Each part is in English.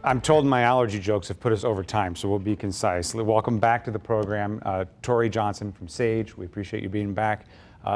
I'm told my allergy jokes have put us over time, so we'll be concise. Welcome back to the program. Tori Johnson from SAGE, we appreciate you being back.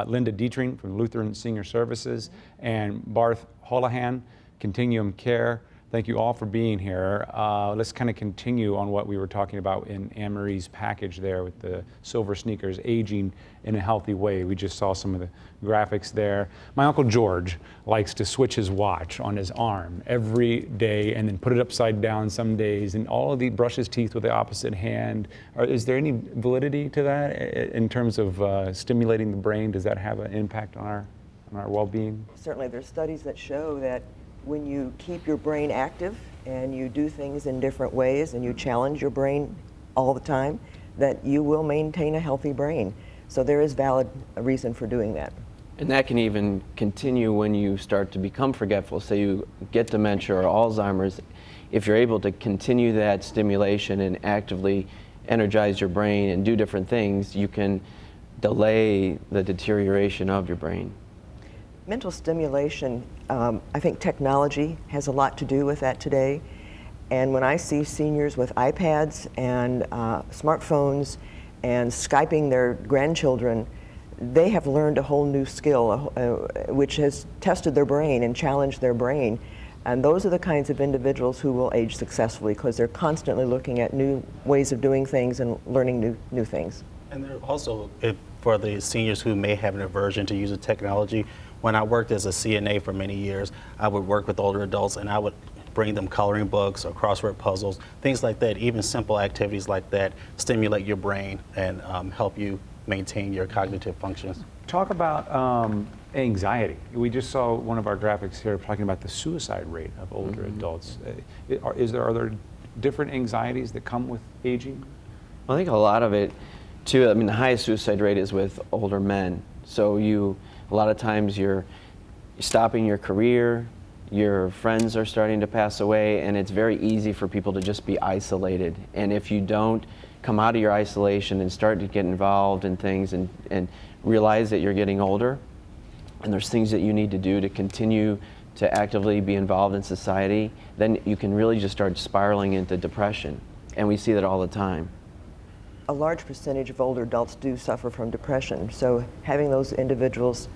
Linda Dietrich from Lutheran Senior Services, and Barth Holohan, Continuum Care. Thank you all for being here. Let's kind of continue on what we were talking about in Anne-Marie's package there with the silver sneakers, aging in a healthy way. We just saw some of the graphics there. My Uncle George likes to switch his watch on his arm every day and then put it upside down some days, and all of the brush his teeth with the opposite hand. Is there any validity to that in terms of stimulating the brain? Does that have an impact on our well-being? Certainly, there's studies that show that when you keep your brain active and you do things in different ways and you challenge your brain all the time, that you will maintain a healthy brain. So there is valid reason for doing that. And that can even continue when you start to become forgetful. Say you get dementia or Alzheimer's. If you're able to continue that stimulation and actively energize your brain and do different things, you can delay the deterioration of your brain. Mental stimulation, I think technology has a lot to do with that today. And when I see seniors with iPads and smartphones and Skyping their grandchildren, they have learned a whole new skill which has tested their brain and challenged their brain. And those are the kinds of individuals who will age successfully because they're constantly looking at new ways of doing things and learning new things. And there also, for the seniors who may have an aversion to using technology, when I worked as a CNA for many years, I would work with older adults and I would bring them coloring books or crossword puzzles, things like that. Even simple activities like that stimulate your brain and help you maintain your cognitive functions. Talk about anxiety. We just saw one of our graphics here talking about the suicide rate of older adults. Are there different anxieties that come with aging? I think a lot of it, too, I mean, the highest suicide rate is with older men. So a lot of times you're stopping your career, your friends are starting to pass away, and it's very easy for people to just be isolated. And if you don't come out of your isolation and start to get involved in things and realize that you're getting older, and there's things that you need to do to continue to actively be involved in society, then you can really just start spiraling into depression. And we see that all the time. A large percentage of older adults do suffer from depression, so having those individuals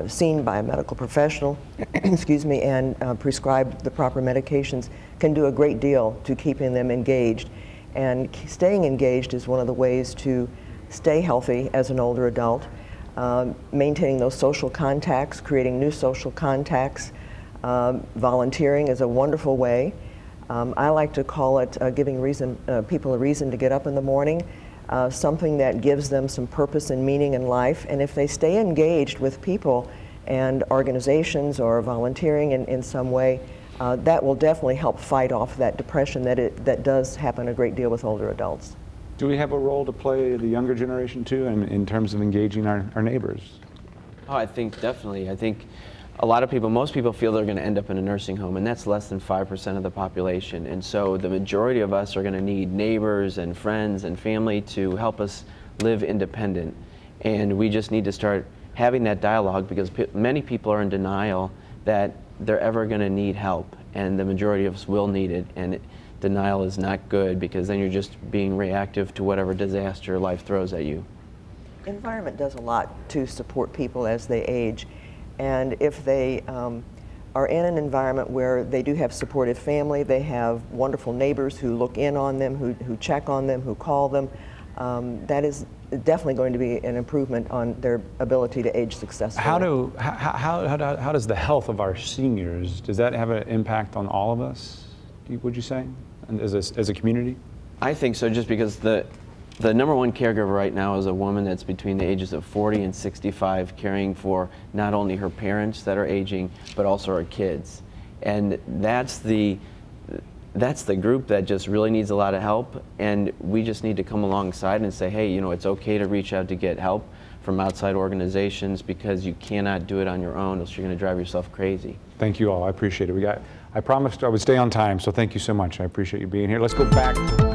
seen by a medical professional, excuse me, and prescribed the proper medications can do a great deal to keeping them engaged. And staying engaged is one of the ways to stay healthy as an older adult, maintaining those social contacts, creating new social contacts. Volunteering is a wonderful way. I like to call it giving people a reason to get up in the morning, something that gives them some purpose and meaning in life. And if they stay engaged with people and organizations or volunteering in some way, that will definitely help fight off that depression that does happen a great deal with older adults. Do we have a role to play the younger generation too in terms of engaging our neighbors? Oh, I think definitely. I think most people feel they're going to end up in a nursing home, and that's less than 5% of the population. And so the majority of us are going to need neighbors and friends and family to help us live independent. And we just need to start having that dialogue because many people are in denial that they're ever going to need help, and the majority of us will need it. And denial is not good because then you're just being reactive to whatever disaster life throws at you. Environment does a lot to support people as they age. And if they are in an environment where they do have supportive family, they have wonderful neighbors who look in on them, who check on them, who call them, that is definitely going to be an improvement on their ability to age successfully. How does the health of our seniors, does that have an impact on all of us, would you say, as a community? I think so, just because the number one caregiver right now is a woman that's between the ages of 40 and 65, caring for not only her parents that are aging, but also her kids. And that's the group that just really needs a lot of help, and we just need to come alongside and say, hey, it's okay to reach out to get help from outside organizations because you cannot do it on your own, else you're going to drive yourself crazy. Thank you all, I appreciate it. I promised I would stay on time, so thank you so much. I appreciate you being here. Let's go back to